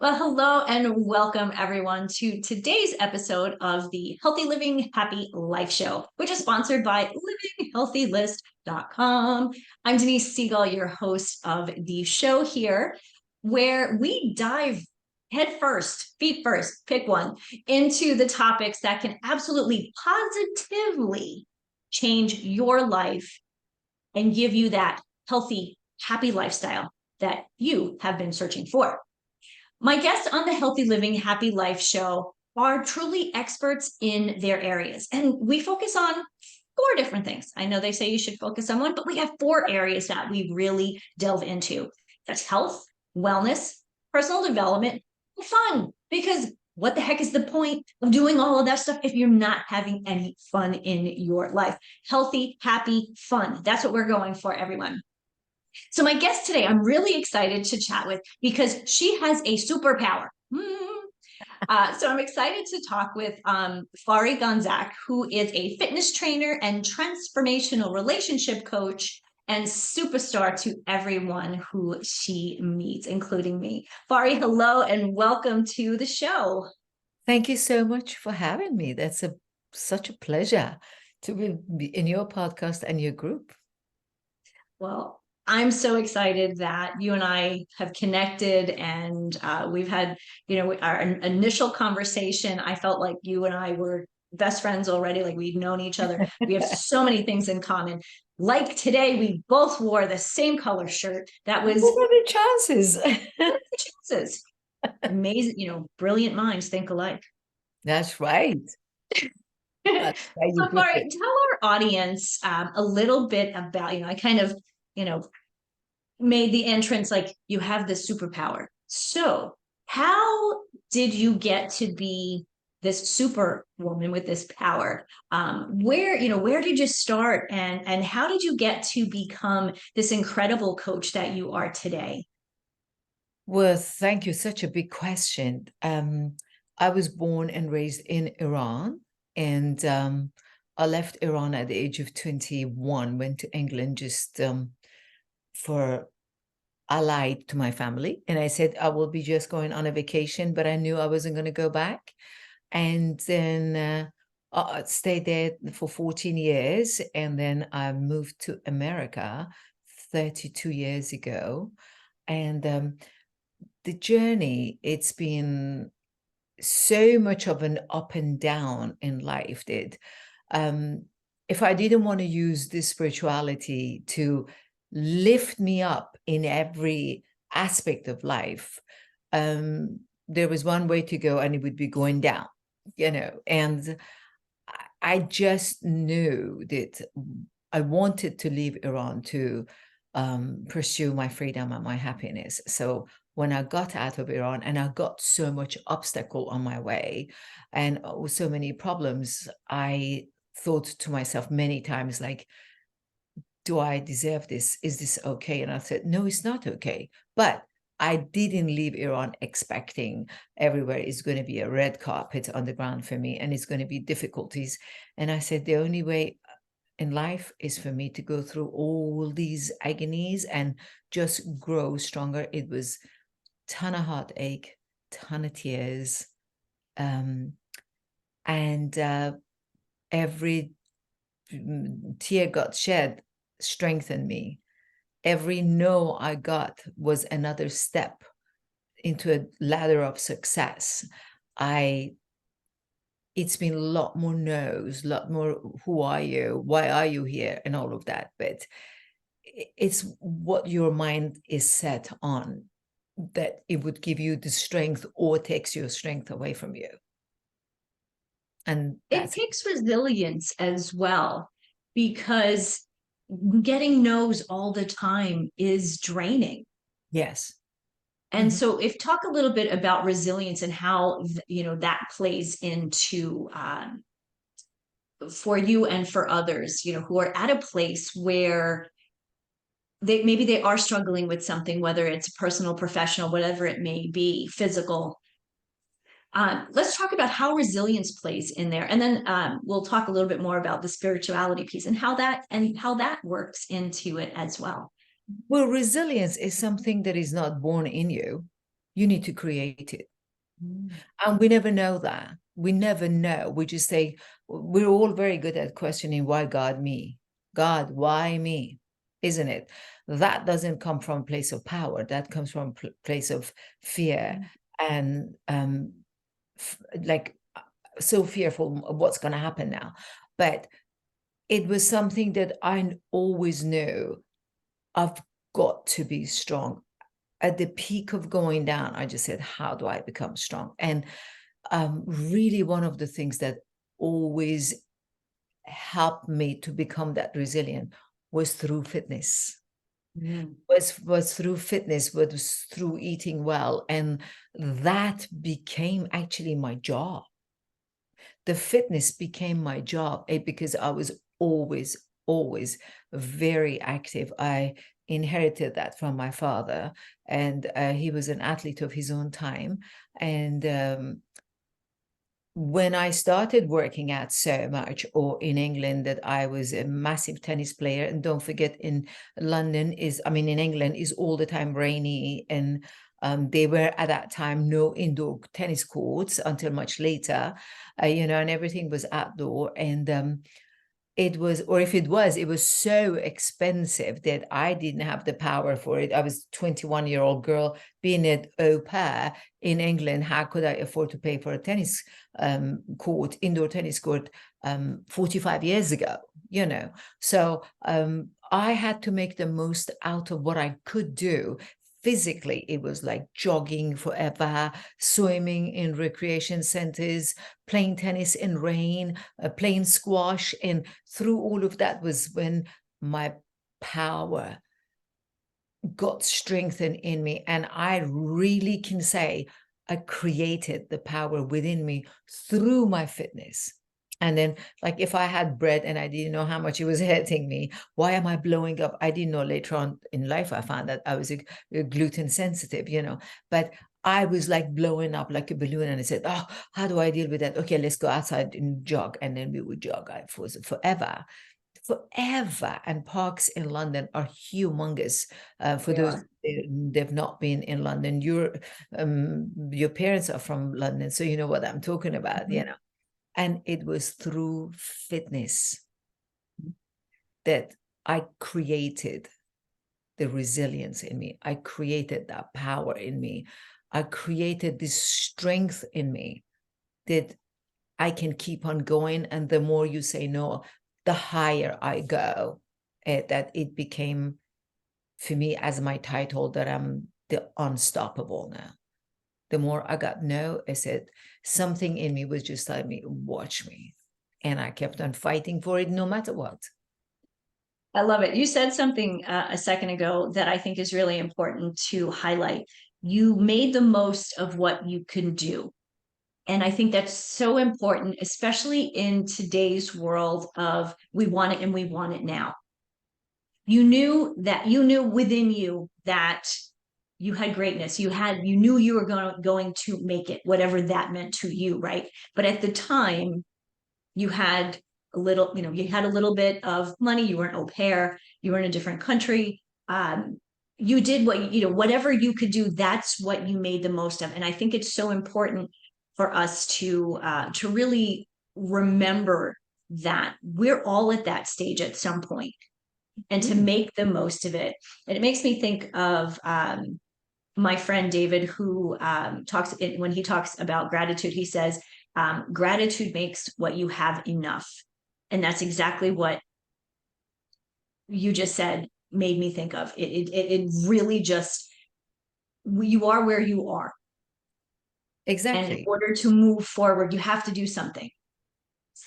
Well, hello and welcome everyone to today's episode of the Healthy Living Happy Life Show, which is sponsored by livinghealthylist.com. I'm Denise Siegel, your host of the show here, where we dive head first, feet first, pick one, into the topics that can absolutely positively change your life and give you that healthy, happy lifestyle that you have been searching for. My guests on the Healthy Living Happy Life show are truly experts in their areas. And we focus on four different things. I know they say you should focus on one, but we have four areas that we really delve into. That's health, wellness, personal development, and fun. Because what the heck is the point of doing all of that stuff if you're not having any fun in your life? Healthy, happy, fun. That's what we're going for, everyone. So my guest today, I'm really excited to chat with because she has a superpower. So I'm excited to talk with Fari Ganzaque, who is a fitness trainer and transformational relationship coach and superstar to everyone who she meets, including me. Fari, hello and welcome to the show. Thank you so much for having me. That's such a pleasure to be in your podcast and your group. Well, I'm so excited that you and I have connected and we've had, our initial conversation. I felt like you and I were best friends already, like we've known each other. We have so many things in common. Like today, we both wore the same color shirt. That was What are the chances? chances. Amazing, brilliant minds think alike. That's right. That's how you So, put Fari, it. tell our audience a little bit about, I kind of, you know, made the entrance like you have this superpower. So, how did you get to be this super woman with this power? Where did you start, and how did you get to become this incredible coach that you are today? Well, thank you. Such a big question. I was born and raised in Iran, and I left Iran at the age of 21, went to England just for I lied to my family and I said I will be just going on a vacation, but I knew I wasn't going to go back. And then I stayed there for 14 years. And then I moved to America 32 years ago. And the journey, it's been so much of an up and down in life that um, if I didn't want to use this spirituality to lift me up in every aspect of life, there was one way to go and it would be going down, and I just knew that I wanted to leave Iran to pursue my freedom and my happiness. So when I got out of Iran and I got so much obstacle on my way and so many problems, I thought to myself many times, like, do I deserve this? Is this okay? And I said, no, it's not okay. But I didn't leave Iran expecting everywhere is going to be a red carpet on the ground for me and it's going to be difficulties. And I said, the only way in life is for me to go through all these agonies and just grow stronger. It was ton of heartache, ton of tears, and every tear got shed strengthened me. Every no I got was another step into a ladder of success. It's been a lot more no's, a lot more who are you, why are you here, and all of that. But it's what your mind is set on that it would give you the strength or takes your strength away from you. And It that's takes resilience as well because getting no's all the time is draining. yes. And so, if talk a little bit about resilience and how that plays into for you and for others, who are at a place where they are struggling with something, whether it's personal, professional, whatever it may be, physical. Let's talk about how resilience plays in there, and then we'll talk a little bit more about the spirituality piece and how that works into it as well. Well, resilience is something that is not born in you. You need to create it. Mm. And we never know that. We never know. We just say, we're all very good at questioning, why God me? God, why me? Isn't it? That doesn't come from a place of power. That comes from a place of fear and like so fearful of what's going to happen now. But it was something that I always knew I've got to be strong. At the peak of going down, I just said, how do I become strong? And really one of the things that always helped me to become that resilient was through fitness. Mm. Was through fitness, was through eating well. And that became actually my job. The fitness became my job because I was always very active. I inherited that from my father, and he was an athlete of his own time. And when I started working out so much, or in England, that I was a massive tennis player. And don't forget, in England is all the time rainy, and there were at that time no indoor tennis courts until much later, and everything was outdoor. And it was, or if it was so expensive that I didn't have the power for it. I was a 21-year-old girl being an au pair in England. How could I afford to pay for a tennis court, indoor tennis court, 45 years ago, So I had to make the most out of what I could do. Physically, it was like jogging forever, swimming in recreation centers, playing tennis in rain, playing squash. And through all of that was when my power got strengthened in me. And I really can say I created the power within me through my fitness. And then, like, if I had bread and I didn't know how much it was hurting me, why am I blowing up? I didn't know. Later on in life, I found that I was a gluten sensitive, but I was like blowing up like a balloon. And I said, oh, how do I deal with that? Okay, let's go outside and jog. And then we would jog for forever. And parks in London are humongous. For They those are. they've not been in London, your parents are from London, so you know what I'm talking about. Mhm. And it was through fitness that I created the resilience in me. I created that power in me. I created this strength in me that I can keep on going. And the more you say no, the higher I go. That it became, for me, as my title, that I'm the unstoppable now. The more I got no, I said, something in me was just telling me, watch me. And I kept on fighting for it no matter what. I love it. You said something a second ago that I think is really important to highlight. You made the most of what you can do. And I think that's so important, especially in today's world of we want it and we want it now. You knew within you that you had greatness. You knew you were going to make it, whatever that meant to you, right? But at the time, you had you had a little bit of money. You were an au pair. You were in a different country. You did whatever you could do. That's what you made the most of. And I think it's so important for us to really remember that we're all at that stage at some point, and to make the most of it. And it makes me think of my friend David, who talks when he talks about gratitude, he says, gratitude makes what you have enough. And that's exactly what you just said made me think of. It really just, you are where you are. And in Exactly. order to move forward, you have to do something.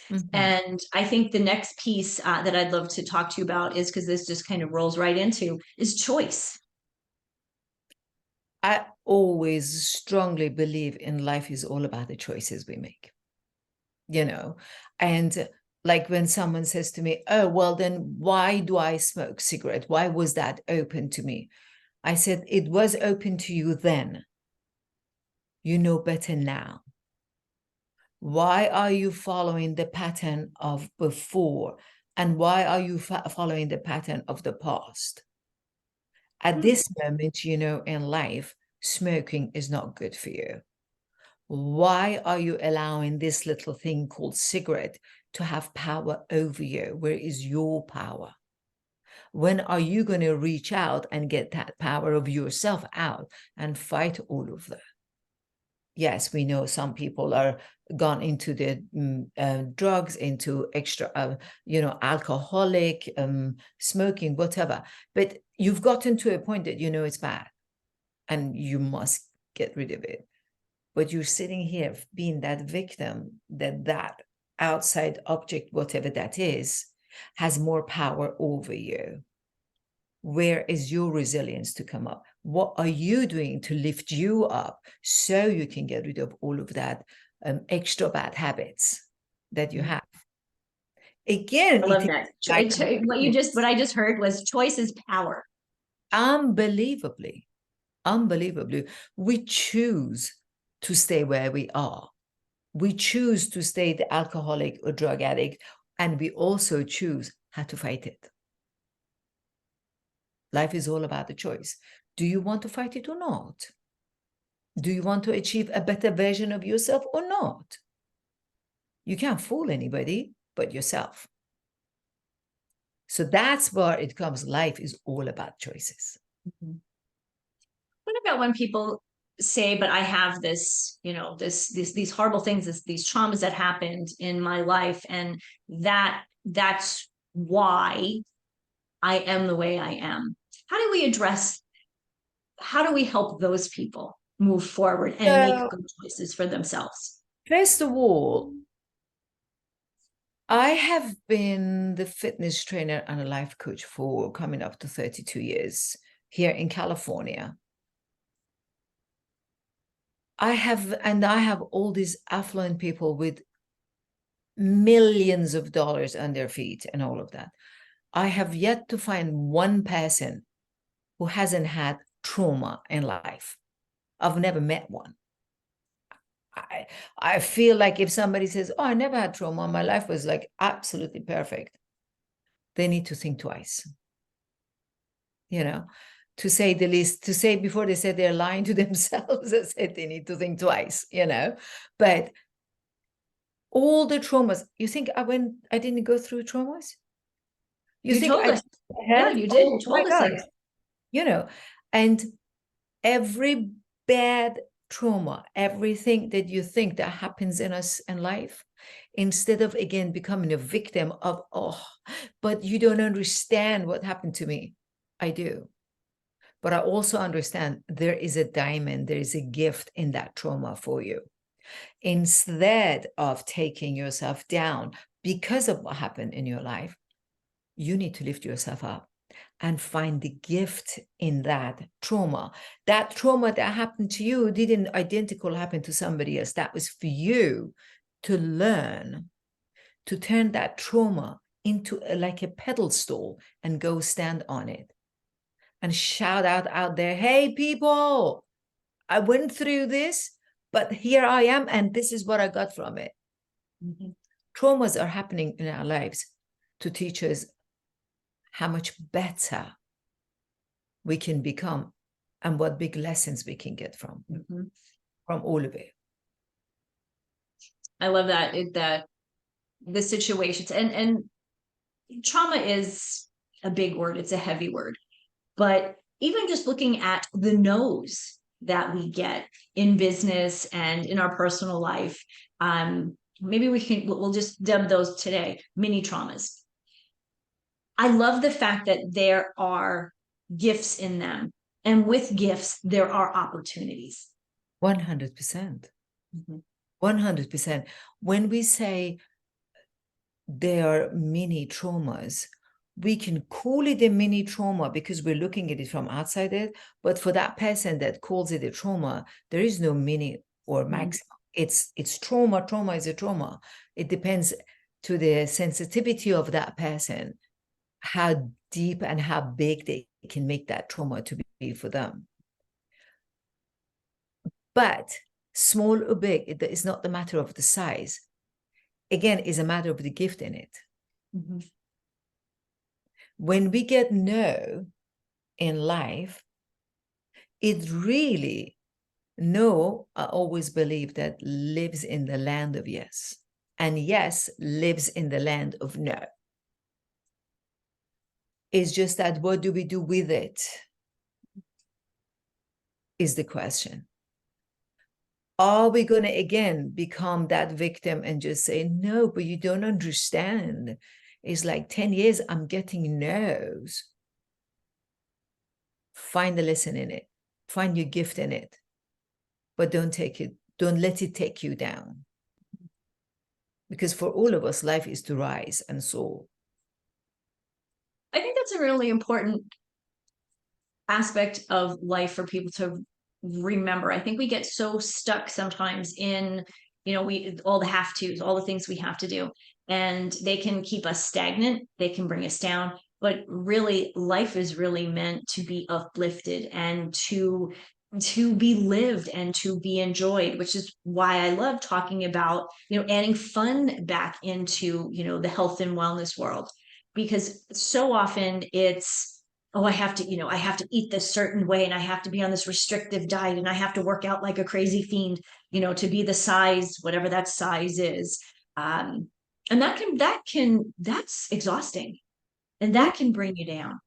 Mhm. And I think the next piece that I'd love to talk to you about is, because this just kind of rolls right into, is choice. I always strongly believe in life is all about the choices we make, and like when someone says to me, oh, well, then why do I smoke cigarette? Why was that open to me? I said, it was open to you then. You know better now. Why are you following the pattern of before? And why are you following the pattern of the past? At Hmm. this moment, in life, smoking is not good for you? Why are you allowing this little thing called cigarette to have power over you? Where is your power? When are you going to reach out and get that power of yourself out and fight all of that? Yes, we know some people are gone into the drugs, into extra, alcoholic, smoking, whatever. But you've gotten to a point that you know it's bad and you must get rid of it. But you're sitting here being that victim that outside object, whatever that is, has more power over you. Where is your resilience to come up? What are you doing to lift you up so you can get rid of all of that extra bad habits that you have? Again, I love that. What I just heard was choice is power. Unbelievably, we choose to stay where we are. We choose to stay the alcoholic or drug addict, and we also choose how to fight it. Life is all about the choice. Do you want to fight it or not? Do you want to achieve a better version of yourself or not? You can't fool anybody but yourself. So that's where it comes. Life is all about choices. Mm-hmm. What about when people say, but I have this, these horrible things, these traumas that happened in my life, and that's why I am the way I am. How do we help those people move forward and make good choices for themselves? First of all, I have been the fitness trainer and a life coach for coming up to 32 years here in California. I have all these affluent people with millions of dollars on their feet and all of that. I have yet to find one person who hasn't had trauma in life. I've never met one. I feel like if somebody says, oh, I never had trauma, my life was like absolutely perfect, they need to think twice, to say the least, to say before they say they're lying to themselves, I said they need to think twice, but all the traumas, you think I didn't go through traumas? You think told I us. Yeah, you did. You told us that. And every bad trauma, everything that you think that happens in us in life, instead of again becoming a victim of, but you don't understand what happened to me. I do. But I also understand there is a diamond, there is a gift in that trauma for you. Instead of taking yourself down because of what happened in your life, you need to lift yourself up and find the gift in that trauma. That trauma that happened to you didn't identical happen to somebody else. That was for you to learn to turn that trauma into like a pedestal and go stand on it and shout out there, hey, people, I went through this, but here I am, and this is what I got from it. Mm-hmm. Traumas are happening in our lives to teach us how much better we can become and what big lessons we can get from all of it. I love that the situations and trauma is a big word. It's a heavy word, but even just looking at the no's that we get in business and in our personal life, maybe we'll just dub those today mini traumas. I love the fact that there are gifts in them, and with gifts there are opportunities. 100%. 100%. When we say there are mini traumas, we can call it a mini trauma because we're looking at it from outside it. But for that person that calls it a trauma, there is no mini or maximum. It's trauma. Trauma is a trauma. It depends to the sensitivity of that person, how deep and how big they can make that trauma to be for them. But small or big, it's not the matter of the size. Again, it's a matter of the gift in it. When we get no in life, it really, no, I always believe that lives in the land of yes. And yes lives in the land of no. It's just that what do we do with it is the question. Are we going to again become that victim and just say, no, but you don't understand. It's like 10 years, I'm getting no's. Find the lesson in it. Find your gift in it. But don't let it take you down. Because for all of us, life is to rise and soar. I think that's a really important aspect of life for people to remember. I think we get so stuck sometimes in, we all the have tos, all the things we have to do, and they can keep us stagnant, they can bring us down. But really, life is really meant to be uplifted and to be lived and to be enjoyed, which is why I love talking about, adding fun back into, the health and wellness world, because so often it's, oh, I have to eat this certain way and I have to be on this restrictive diet and I have to work out like a crazy fiend, to be the size, whatever that size is. And that's exhausting, and that can bring you down.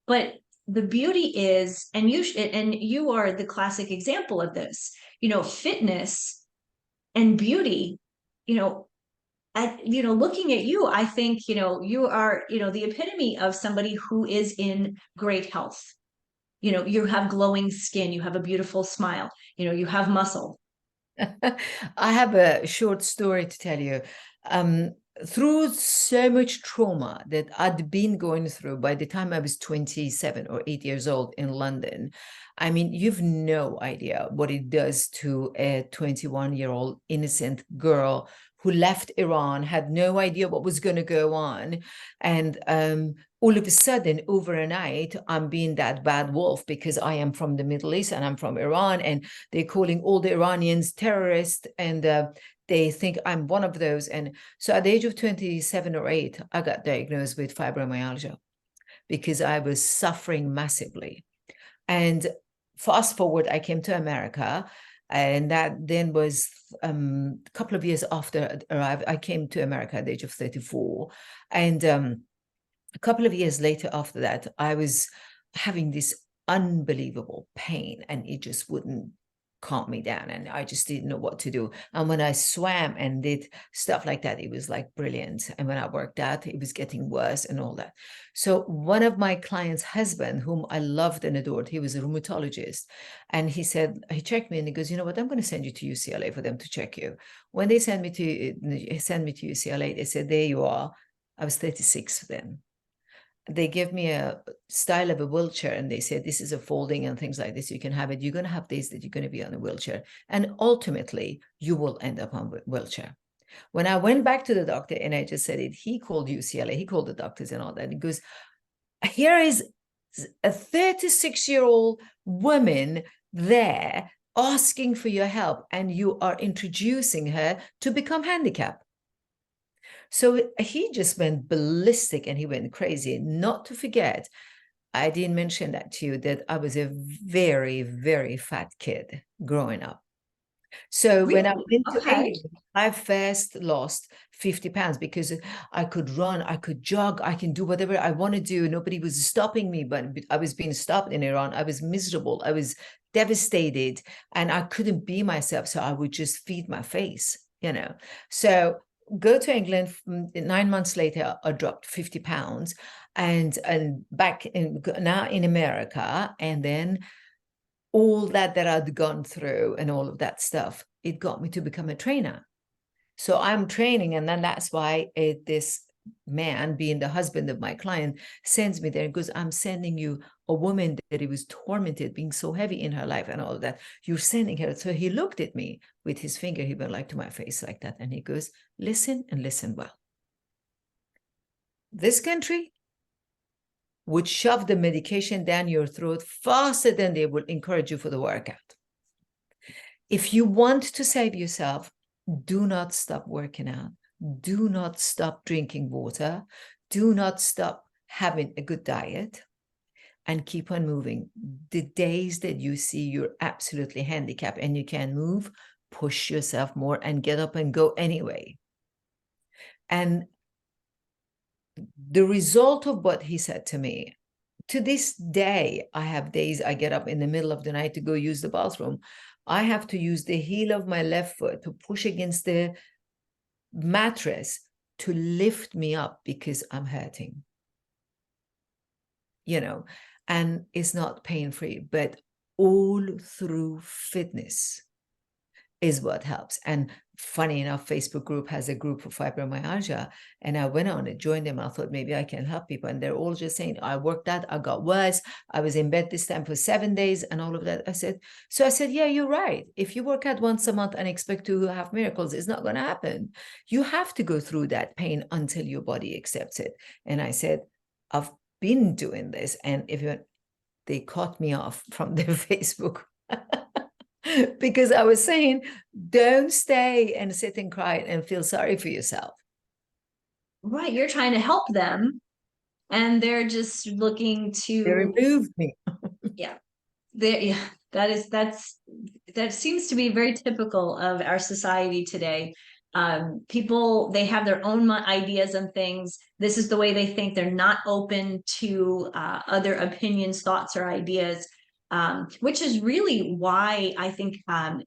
But the beauty is, and you are the classic example of this, fitness and beauty, looking at you, I think, you are, the epitome of somebody who is in great health. You have glowing skin, you have a beautiful smile, you have muscle. I have a short story to tell you. Through so much trauma that I'd been going through by the time I was 27 or 8 years old in London, I mean, you've no idea what it does to a 21-year-old innocent girl who left Iran, had no idea what was going to go on. And all of a sudden, overnight, I'm being that bad wolf because I am from the Middle East and I'm from Iran, and they're calling all the Iranians terrorists, and they think I'm one of those. And so at the age of 27 or 8, I got diagnosed with fibromyalgia because I was suffering massively. And fast forward, I came to America, and that then was a couple of years after I arrived. I came to America at the age of 34. And a couple of years later after that, I was having this unbelievable pain, and it just wouldn't calm me down, and I just didn't know what to do. And when I swam and did stuff like that, it was like brilliant. And when I worked out, it was getting worse and all that. So one of my clients' husband, whom I loved and adored, he was a rheumatologist, and he checked me and he goes, you know what, I'm going to send you to UCLA for them to check you. When they sent me to UCLA, they said, there you are. I was 36 then. They give me a style of a wheelchair and they said, this is a folding and things like this. You can have it. You're going to have days that you're going to be on a wheelchair. And ultimately, you will end up on a wheelchair. When I went back to the doctor and I just said it, he called UCLA, he called the doctors and all that. He goes, here is a 36-year-old woman there asking for your help, and you are introducing her to become handicapped. So he just went ballistic and he went crazy. Not to forget, I didn't mention that to you, that I was a very, very fat kid growing up. So Really? when I went to Okay. England, I first lost 50 pounds because I could run, I could jog, I can do whatever I want to do. Nobody was stopping me, but I was being stopped in Iran. I was miserable. I was devastated and I couldn't be myself. So I would just feed my face, So go to England, 9 months later, I dropped 50 pounds and back now in America. And then all that I'd gone through and all of that stuff, it got me to become a trainer. So I'm training, and then that's why this man, being the husband of my client, sends me there and goes, I'm sending you a woman that he was tormented, being so heavy in her life and all of that. You're sending her. So he looked at me with his finger, he went like to my face like that, and he goes, listen and listen well. This country would shove the medication down your throat faster than they will encourage you for the workout. If you want to save yourself, do not stop working out. Do not stop drinking water. Do not stop having a good diet. and keep on moving. The days that you see you're absolutely handicapped and you can't move, push yourself more and get up and go anyway. And the result of what he said to me, to this day, I have days I get up in the middle of the night to go use the bathroom. I have to use the heel of my left foot to push against the mattress to lift me up because I'm hurting. You know, and it's not pain-free, but all through fitness is what helps. And funny enough, Facebook group has a group for fibromyalgia, and I went on and joined them. I thought maybe I can help people, and they're all just saying, I worked out, I got worse, I was in bed this time for 7 days and all of that. I said, yeah, you're right. If you work out once a month and expect to have miracles, it's not going to happen. You have to go through that pain until your body accepts it. And I said, I've been doing this, and if they cut me off from their Facebook because I was saying, don't stay and sit and cry and feel sorry for yourself. Right. You're trying to help them, and they're just looking They to, removed me. yeah. Yeah, that seems to be very typical of our society today. People, they have their own ideas and things. This is the way they think. They're not open to other opinions, thoughts, or ideas, which is really why I think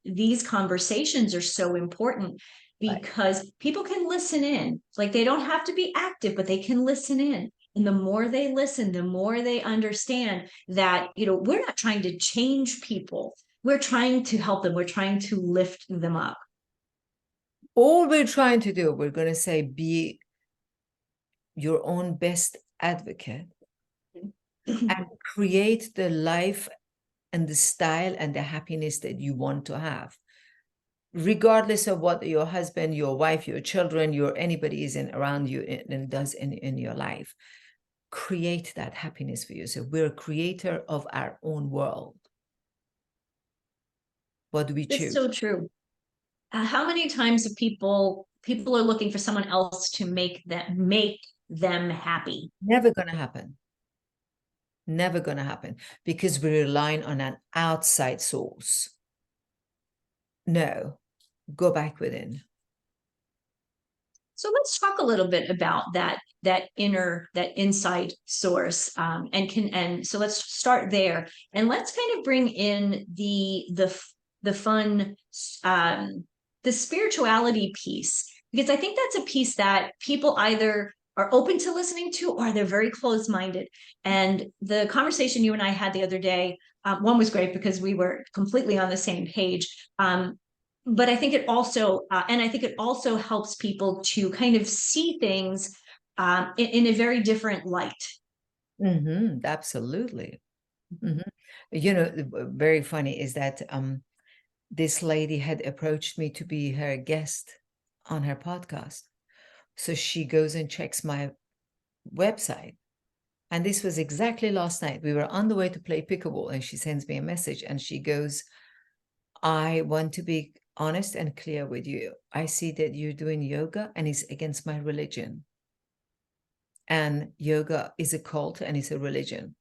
these conversations are so important, Right. because people can listen in. Like, they don't have to be active, but they can listen in. And the more they listen, the more they understand that, we're not trying to change people. We're trying to help them. We're trying to lift them up. All we're trying to do, we're going to say, be your own best advocate and create the life and the style and the happiness that you want to have, regardless of what your husband, your wife, your children, anybody is around you and does in your life. Create that happiness for yourself. We're a creator of our own world. What do we It's choose? so true. How many times have people are looking for someone else to make them happy? Never going to happen. Never going to happen, because we're relying on an outside source. No, go back within. So let's talk a little bit about that inside source, and so let's start there, and let's kind of bring in the fun, um, the spirituality piece, because I think that's a piece that people either are open to listening to, or they're very closed-minded. And the conversation you and I had the other day, one was great because we were completely on the same page. But I think it also helps people to kind of see things in a very different light. Absolutely. Very funny is that this lady had approached me to be her guest on her podcast. So she goes and checks my website. And this was exactly last night. We were on the way to play pickleball, and she sends me a message and she goes, I want to be honest and clear with you. I see that you're doing yoga and it's against my religion. And yoga is a cult and it's a religion.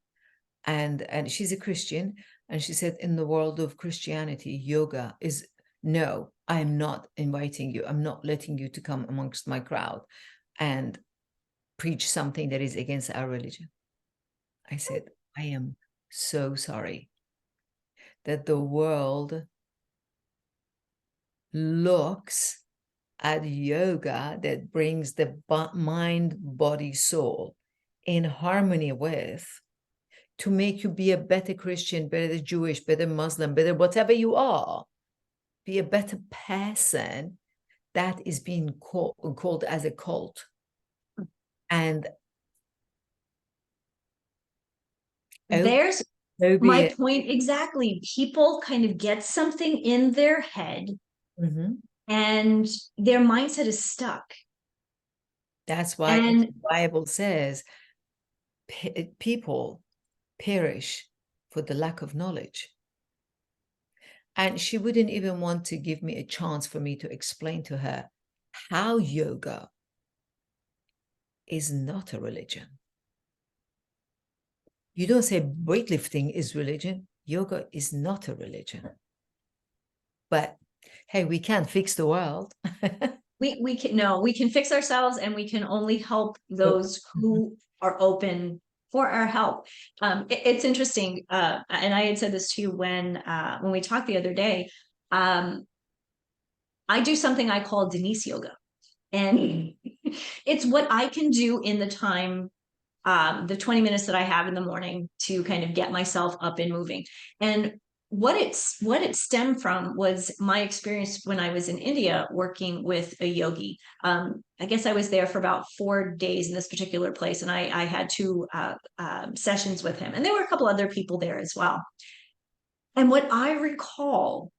And she's a Christian. And she said, in the world of Christianity, yoga is, no, I'm not inviting you. I'm not letting you to come amongst my crowd and preach something that is against our religion. I said, I am so sorry that the world looks at yoga that brings the mind, body, soul in harmony with, to make you be a better Christian, better Jewish, better Muslim, better whatever you are, be a better person. That is being called as a cult. And There's so be my it. point exactly. People kind of get something in their head, and their mindset is stuck. That's why the And Bible says people perish for the lack of knowledge. And she wouldn't even want to give me a chance for me to explain to her how yoga is not a religion. You don't say weightlifting is religion. Yoga is not a religion. But hey, we can't fix the world. We can, no, we can fix ourselves, and we can only help those Mhm. who are open for our help. It's interesting, and I had said this to you when we talked the other day. Um, I do something I call Denise yoga, and it's what I can do in the time, the 20 minutes that I have in the morning to kind of get myself up and moving. And what it stemmed from was my experience when I was in India working with a yogi. I guess I was there for about 4 days in this particular place, and I had two sessions with him, and there were a couple other people there as well. And what I recall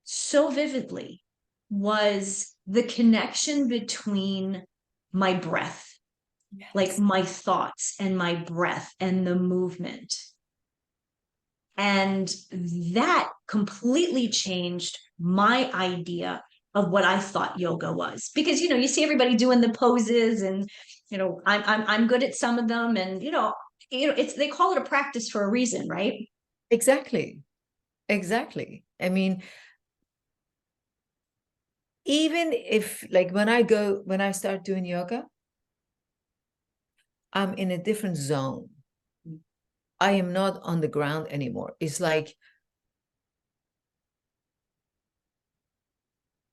so vividly was the connection between my breath, like Yes. my thoughts and my breath and the movement. And that completely changed my idea of what I thought yoga was. Because, you see everybody doing the poses, and, I'm good at some of them. And, it's, they call it a practice for a reason, right? Exactly. Exactly. I mean, even if like when I start doing yoga, I'm in a different zone. I am not on the ground anymore. It's like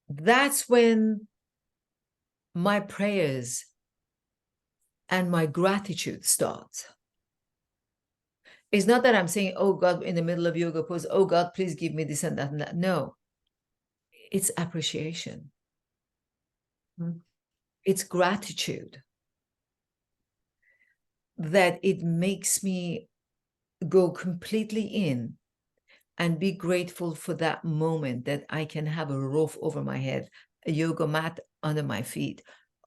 that's when my prayers and my gratitude start. It's not that I'm saying, oh God, in the middle of yoga pose, oh God, please give me this and that and that. No, it's appreciation. Mhm. It's gratitude that it makes me go completely in and be grateful for that moment that I can have a roof over my head, a yoga mat under my feet.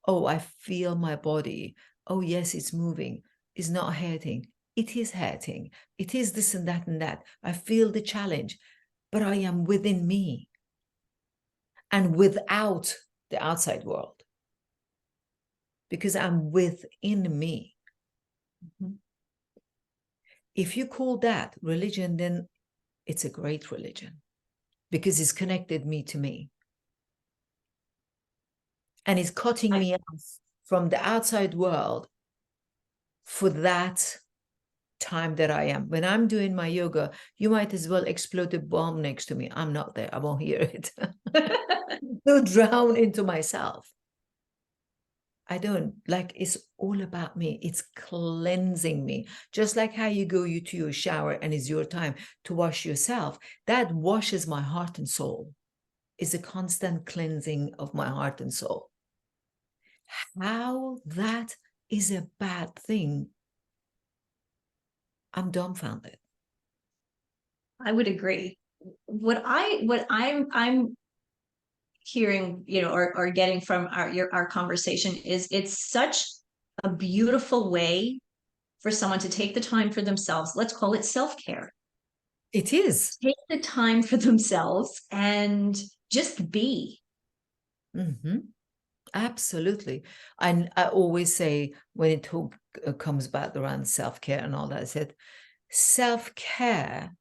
Oh, I feel my body. Oh, yes, it's moving. It's not hurting. It is hurting. It is this and that and that. I feel the challenge, but I am within me and without the outside world because I'm within me. Mhm. If you call that religion, then it's a great religion because it's connected me to me. And it's cutting I, me off from the outside world for that time that I am. When I'm doing my yoga, you might as well explode a bomb next to me. I'm not there. I won't hear it. So drown into myself. I don't like it's all about me. It's cleansing me. Just like how you go to your shower and it's your time to wash yourself. That washes my heart and soul. It's a constant cleansing of my heart and soul. How that is a bad thing, I'm dumbfounded. I would agree. What I'm hearing, or getting from our conversation is it's such a beautiful way for someone to take the time for themselves. Let's call it self-care. It is. Take the time for themselves and just be. Mm-hmm. Absolutely. And I always say when it comes back around self-care and all that, I said, self-care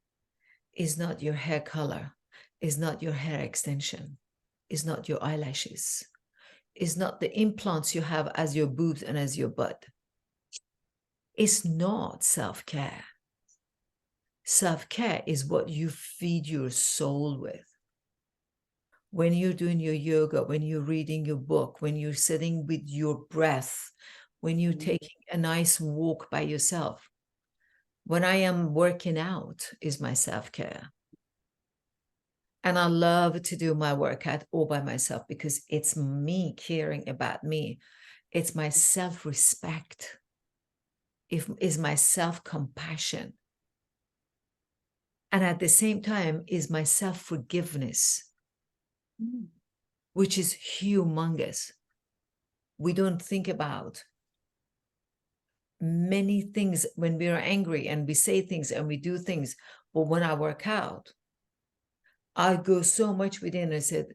is not your hair color, is not your hair extension, is not your eyelashes, is not the implants you have as your boobs and as your butt. It's not self-care. Self-care is what you feed your soul with. When you're doing your yoga, when you're reading your book, when you're sitting with your breath, when you're taking a nice walk by yourself. When I am working out is my self-care. And I love to do my workout all by myself because it's me caring about me. It's my self-respect. Is my self-compassion. And at the same time is my self-forgiveness, Mm. which is humongous. We don't think about many things when we are angry and we say things and we do things. But when I work out, I go so much within. I said,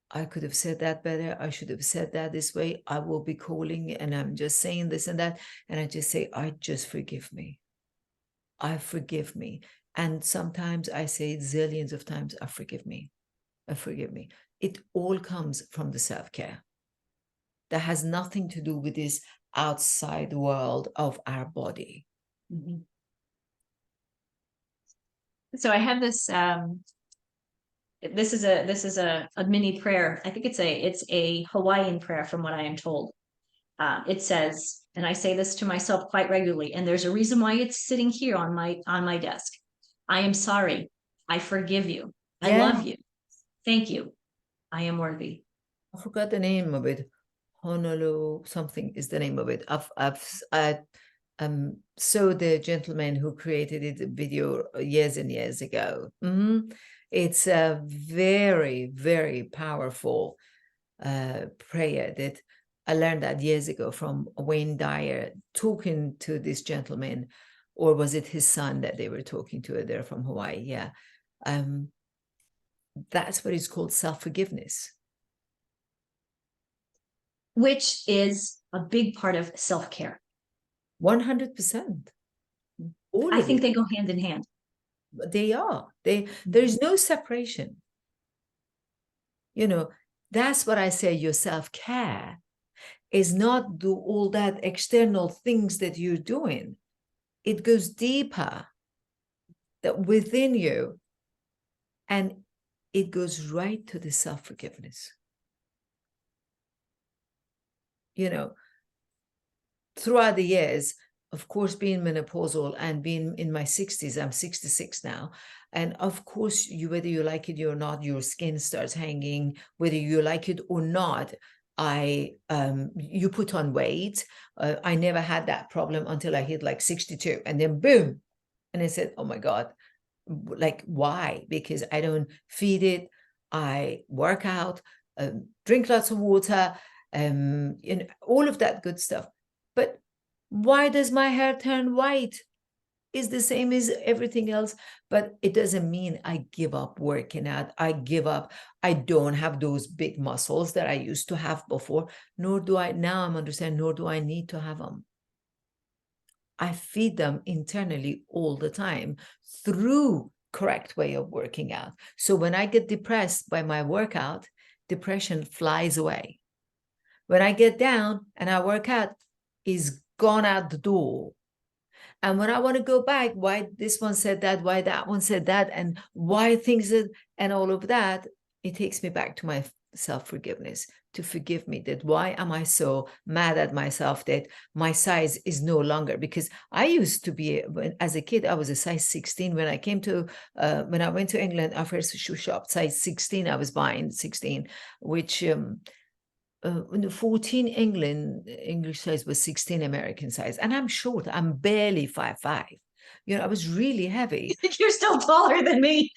I could have said that better. I should have said that this way. I will be calling and I'm just saying this and that. And I just say, I just forgive me. I forgive me. And sometimes I say zillions of times, I forgive me. I forgive me. It all comes from the self-care. That has nothing to do with this outside world of our body. Mhm. So I have this this is a mini prayer. I think it's a Hawaiian prayer from what I am told. It says, and I say this to myself quite regularly, and there's a reason why it's sitting here on my desk. I am sorry. I forgive you. I Yeah, love you. Thank you. I am worthy. I forgot the name of it. Honolulu something is the name of it. I saw the gentleman who created it a video years and years ago. It's a very, very powerful prayer that I learned that years ago from Wayne Dyer talking to this gentleman, or was it his son that they were talking to? They're from Hawaii. Yeah. That's what is called self-forgiveness. Which is a big part of self-care. 100%. All I of think it. they go hand in hand. They are. There is no separation. You know, that's what I say. Your self-care is not do all that external things that you're doing. It goes deeper that within you, and it goes right to the self-forgiveness. You know, throughout the years, of course, being menopausal and being in my 60s, I'm 66 now. And of course, whether you like it or not, your skin starts hanging, whether you like it or not, you put on weight. I never had that problem until I hit like 62, and then boom. And I said, oh my God, like why? Because I don't feed it. I work out, drink lots of water, all of that good stuff. But why does my hair turn white? It's the same as everything else, but it doesn't mean I give up working out. I give up. I don't have those big muscles that I used to have before, nor do I now. I'm understanding, nor do I need to have them. I feed them internally all the time through correct way of working out. So when I get depressed by my workout, depression flies away. When I get down and I work out, is gone out the door. And when I want to go back, why this one said that, why that one said that, and why things and all of that, it takes me back to my self-forgiveness, to forgive me that why am I so mad at myself that my size is no longer, because I used to be, as a kid, I was a size 16. When I came to, when I went to England, our first shoe shop, size 16, I was buying 16, which, in the 14 English size was 16 American size, and I'm short. I'm barely 5'5". You know, I was really heavy. You're still taller than me.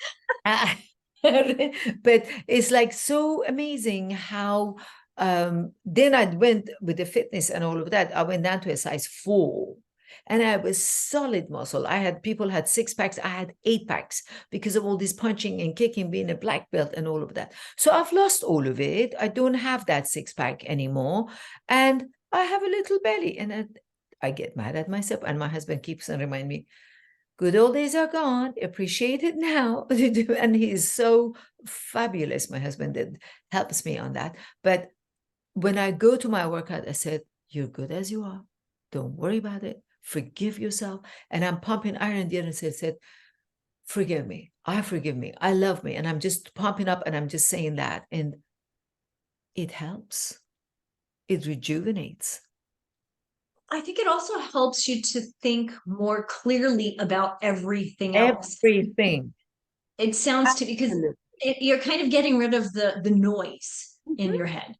But it's like so amazing how then I went with the fitness and all of that. I went down to a size 4. And I was solid muscle. I had people had 6 packs. I had 8 packs because of all this punching and kicking, being a black belt and all of that. So I've lost all of it. I don't have that 6 pack anymore. And I have a little belly. And I get mad at myself. And my husband keeps on reminding me, good old days are gone. Appreciate it now. And he is so fabulous, my husband, that helps me on that. But when I go to my workout, I said, you're good as you are. Don't worry about it. Forgive yourself. And I'm pumping iron. The other said, forgive me. I forgive me. I love me. And I'm just pumping up and I'm just saying that. And it helps. It rejuvenates. I think it also helps you to think more clearly about everything else. Everything. It sounds to because you're kind of getting rid of the noise in your head.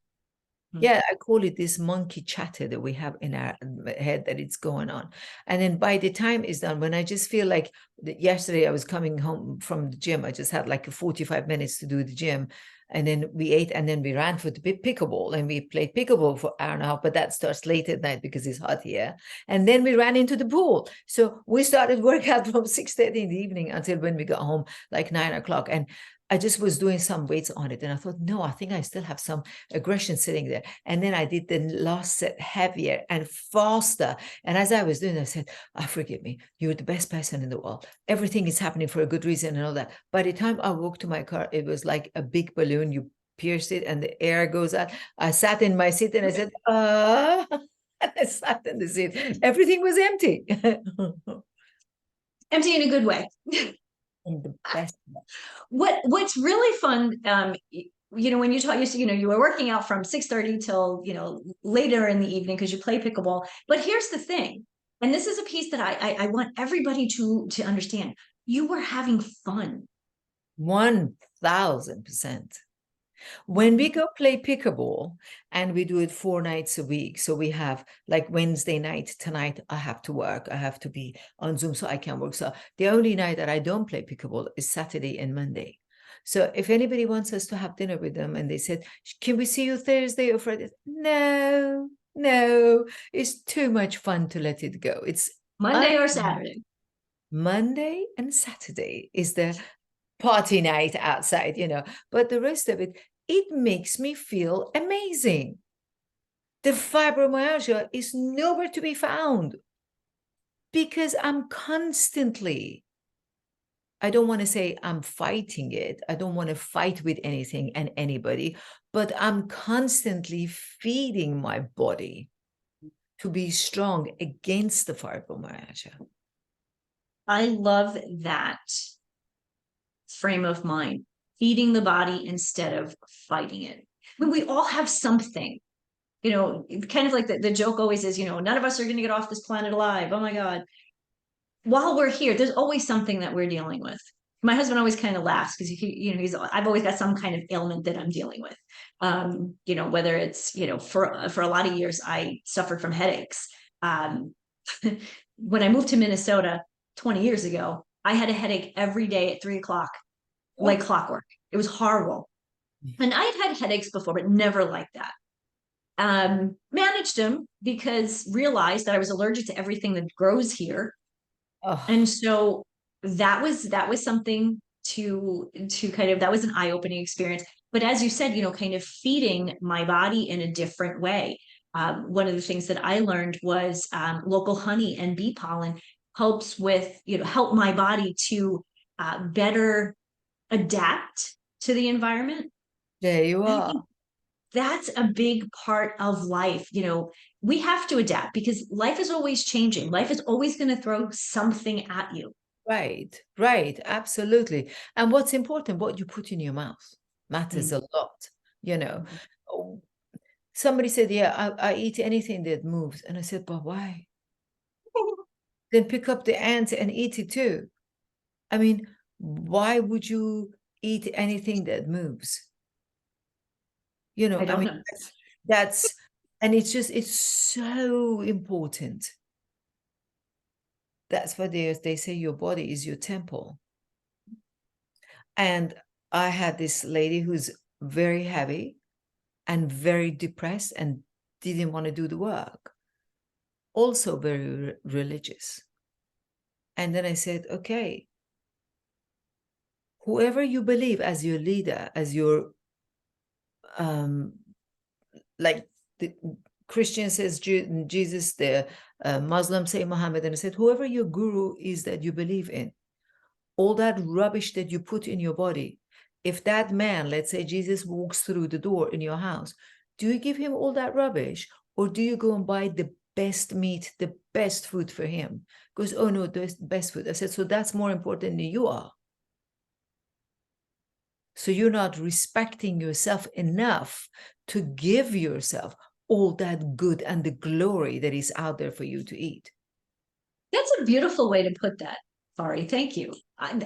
Yeah, I call it this monkey chatter that we have in our head that it's going on. And then by the time it's done, when I just feel like yesterday I was coming home from the gym, I just had like 45 minutes to do the gym. And then we ate, and then we ran for the pickleball, and we played pickleball for an hour and a half, but that starts late at night because it's hot here. And then we ran into the pool. So we started workout from 6:30 in the evening until when we got home, like 9 o'clock. And I just was doing some weights on it. And I thought, no, I think I still have some aggression sitting there. And then I did the last set heavier and faster. And as I was doing, I said, oh, forgive me, you're the best person in the world. Everything is happening for a good reason and all that. By the time I walked to my car, it was like a big balloon. You pierce it and the air goes out. I sat in my seat and I said, and I sat in the seat. Everything was empty. Empty in a good way. In the best way. What's really fun, when you talk, you were working out from 6:30 till, later in the evening because you play pickleball. But here's the thing, and this is a piece that I want everybody to understand. You were having fun. 1000%. When we go play pickleball, and we do it 4 nights a week, so we have like Wednesday night, tonight I have to work, I have to be on Zoom so I can work. So the only night that I don't play pickleball is Saturday and Monday. So if anybody wants us to have dinner with them and they said, can we see you Thursday or Friday? No, it's too much fun to let it go. It's Monday or Saturday. Monday and Saturday is the party night outside, but the rest of it, it makes me feel amazing. The fibromyalgia is nowhere to be found because I'm constantly, I don't want to say I'm fighting it. I don't want to fight with anything and anybody, but I'm constantly feeding my body to be strong against the fibromyalgia. I love that frame of mind, feeding the body instead of fighting it. I mean, we all have something, kind of like the joke always is, none of us are going to get off this planet alive. Oh my God. While we're here, there's always something that we're dealing with. My husband always kind of laughs because I've always got some kind of ailment that I'm dealing with. Whether it's, for a lot of years, I suffered from headaches. When I moved to Minnesota 20 years ago, I had a headache every day at 3 o'clock, like clockwork. It was horrible. And I had headaches before, but never like that. Managed them because realized that I was allergic to everything that grows here. Oh. And so that was something to kind of, that was an eye-opening experience. But as you said, kind of feeding my body in a different way. One of the things that I learned was local honey and bee pollen helps with, help my body to better adapt to the environment. There you are. That's a big part of life. We have to adapt because life is always changing. Life is always going to throw something at you. Right, absolutely. And what's important, what you put in your mouth matters a lot, Oh, somebody said, yeah, I eat anything that moves. And I said, but why? Then pick up the ant and eat it too. I mean, why would you eat anything that moves? I don't know. That's, and it's so important. That's what they say your body is your temple. And I had this lady who's very heavy and very depressed and didn't want to do the work. Also very religious. And then I said, okay, whoever you believe as your leader, as your, like the Christian says Jesus, the Muslim say Muhammad, and I said, whoever your guru is that you believe in, all that rubbish that you put in your body, if that man, let's say Jesus, walks through the door in your house, do you give him all that rubbish, or do you go and buy the best meat, the best food for him? Because, oh no, the best food. I said, so that's more important than you are. So you're not respecting yourself enough to give yourself all that good and the glory that is out there for you to eat. That's a beautiful way to put that, Fari. Thank you.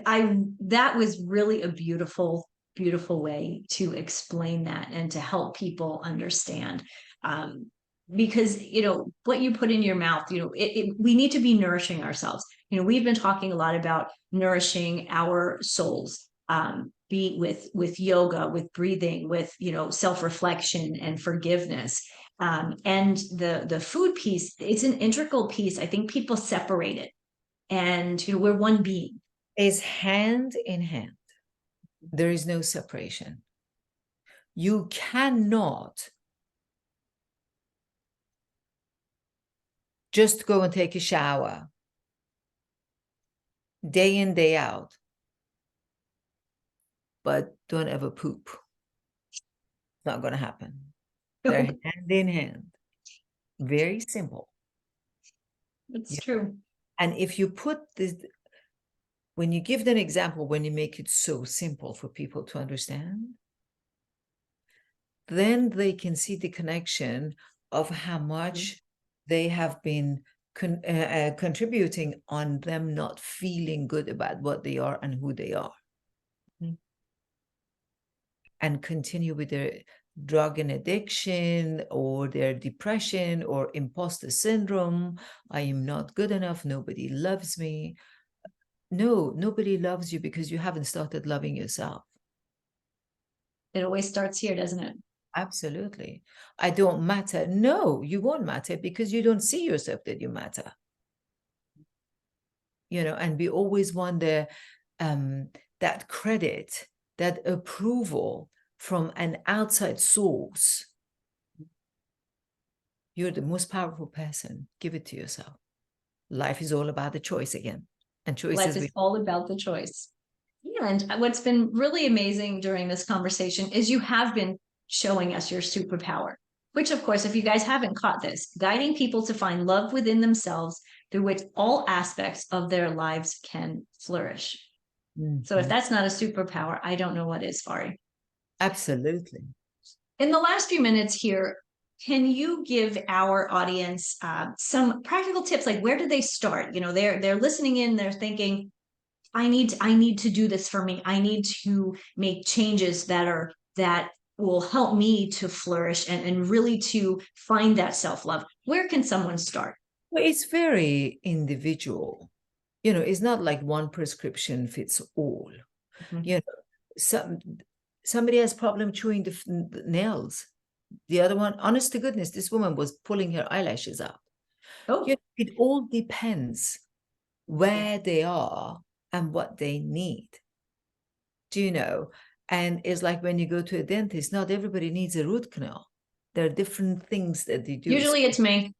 That was really a beautiful, beautiful way to explain that and to help people understand. Because what you put in your mouth, we need to be nourishing ourselves. We've been talking a lot about nourishing our souls. be with yoga, with breathing, with, you know, self-reflection and forgiveness. And the food piece, it's an integral piece. I think people separate it, and, you know, we're one being. Is hand in hand. There is no separation. You cannot just go and take a shower day in, day out, but don't ever poop. It's not going to happen. They're hand in hand. Very simple. It's true. And if you put this, when you give them an example, when you make it so simple for people to understand, then they can see the connection of how much they have been contributing on them not feeling good about what they are and who they are. And continue with their drug and addiction or their depression or imposter syndrome. I am not good enough. Nobody loves me. No, nobody loves you because you haven't started loving yourself. It always starts here, doesn't it? Absolutely. I don't matter. No, you won't matter because you don't see yourself that you matter. You know, and we always want that credit, that approval from an outside source. You're the most powerful person. Give it to yourself. Life is all about the choice again. And choices. Life is all about the choice. Yeah, and what's been really amazing during this conversation is you have been showing us your superpower, which, of course, if you guys haven't caught this, guiding people to find love within themselves through which all aspects of their lives can flourish. So if that's not a superpower, I don't know what is, Fari. Absolutely. In the last few minutes here, can you give our audience some practical tips? Like, where do they start? You know, they're listening in, they're thinking, I need to do this for me. I need to make changes that will help me to flourish and really to find that self-love. Where can someone start? Well, it's very individual. You know, it's not like one prescription fits all. You know, somebody has problem chewing the nails. The other one, honest to goodness, this woman was pulling her eyelashes out. Oh, You know, it all depends where they are and what they need. Do you know? And it's like when you go to a dentist, not everybody needs a root canal. There are different things that they do. usually it's me.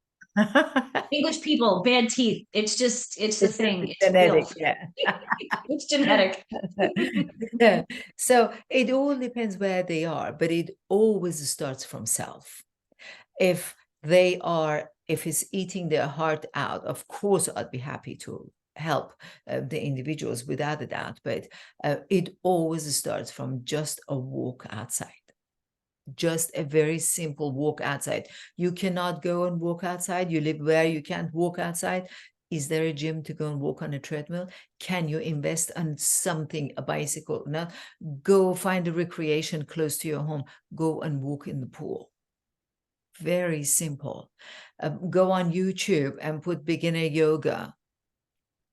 English people, bad teeth. It's the thing. It's genetic, filth. yeah. It's genetic. Yeah. So it all depends where they are, but it always starts from self. If it's eating their heart out, of course, I'd be happy to help the individuals without a doubt, but it always starts from just a walk outside. Just a very simple walk outside. You cannot go and walk outside. You live where you can't walk outside. Is there a gym to go and walk on a treadmill? Can you invest on something, a bicycle? No, go find a recreation close to your home. Go and walk in the pool. Very simple. Go on YouTube and put beginner yoga.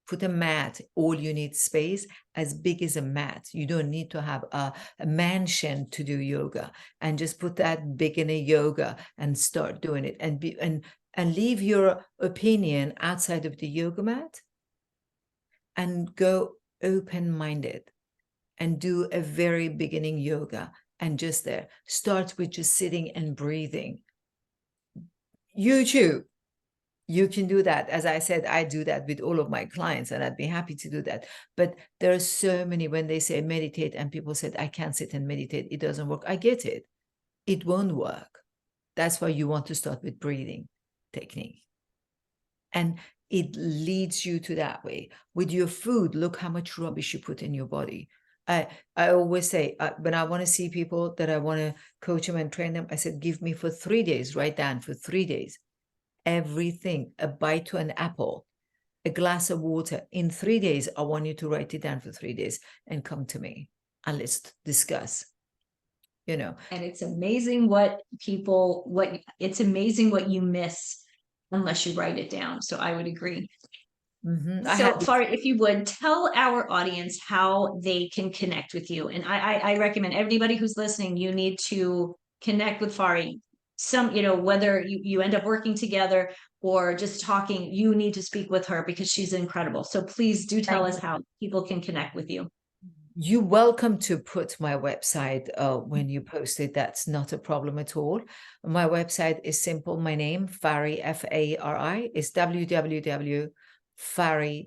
Put a mat. All you need space as big as a mat. You don't need to have a mansion to do yoga. And just put that beginner yoga and start doing it. And leave your opinion outside of the yoga mat and go open-minded and do a very beginning yoga. And just there, start with just sitting and breathing. YouTube, you can do that. As I said, I do that with all of my clients, and I'd be happy to do that. But there are so many, when they say meditate and people said, I can't sit and meditate, it doesn't work. I get it. It won't work. That's why you want to start with breathing technique. And it leads you to that way. With your food, look how much rubbish you put in your body. I always say, when I want to see people that I want to coach them and train them, I said, give me for 3 days, write down for 3 days, everything, a bite to an apple, a glass of water. In 3 days, I want you to write it down for 3 days and come to me and let's discuss, you know. And it's amazing what you miss unless you write it down. So I would agree. So, Fari, if you would tell our audience how they can connect with you. And I recommend everybody who's listening, you need to connect with Fari. Whether you end up working together or just talking, you need to speak with her because she's incredible. So please do tell us how people can connect with you. You're welcome to put my website when you post it. That's not a problem at all. My website is simple. My name, Fari, Fari, is www.Fari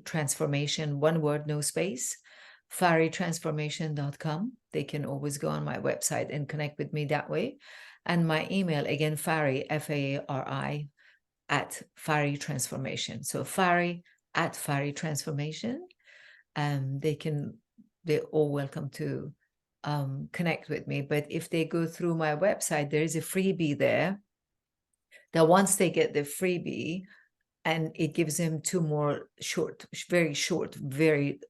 Transformation, one word, no space, faritransformation.com. They can always go on my website and connect with me that way. And my email, again, Fari, Fari, at Fari Transformation. So Fari at Fari Transformation. They're all welcome to connect with me. But if they go through my website, there is a freebie there that once they get the freebie, and it gives them two more very short, very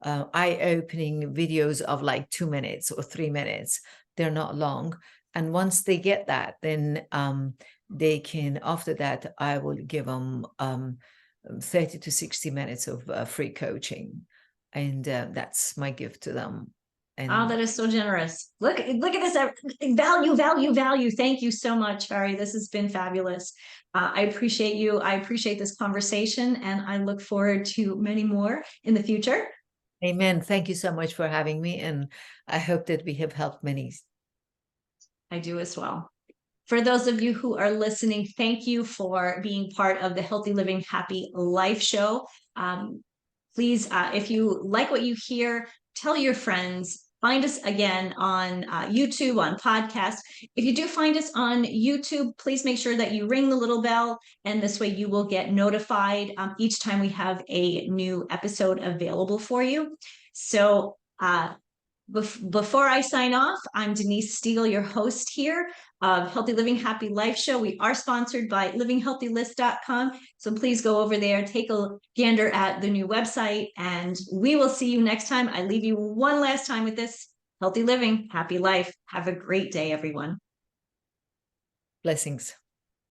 eye-opening videos of like 2 minutes or 3 minutes. They're not long. And once they get that, then they can, after that, I will give them 30 to 60 minutes of free coaching. And that's my gift to them. And oh, that is so generous. Look at this value. Thank you so much, Fari. This has been fabulous. I appreciate you. I appreciate this conversation, and I look forward to many more in the future. Amen. Thank you so much for having me, and I hope that we have helped many. I do as well. For those of you who are listening, thank you for being part of the Healthy Living Happy Life show. Please, if you like what you hear, tell your friends. Find us again on YouTube, on podcast. If you do find us on YouTube, please make sure that you ring the little bell, and this way you will get notified each time we have a new episode available for you. So before I sign off, I'm Denise Stiegel, your host here of Healthy Living Happy Life Show. We are sponsored by livinghealthylist.com. So please go over there, take a gander at the new website, and we will see you next time. I leave you one last time with this: healthy living, happy life. Have a great day, everyone. Blessings.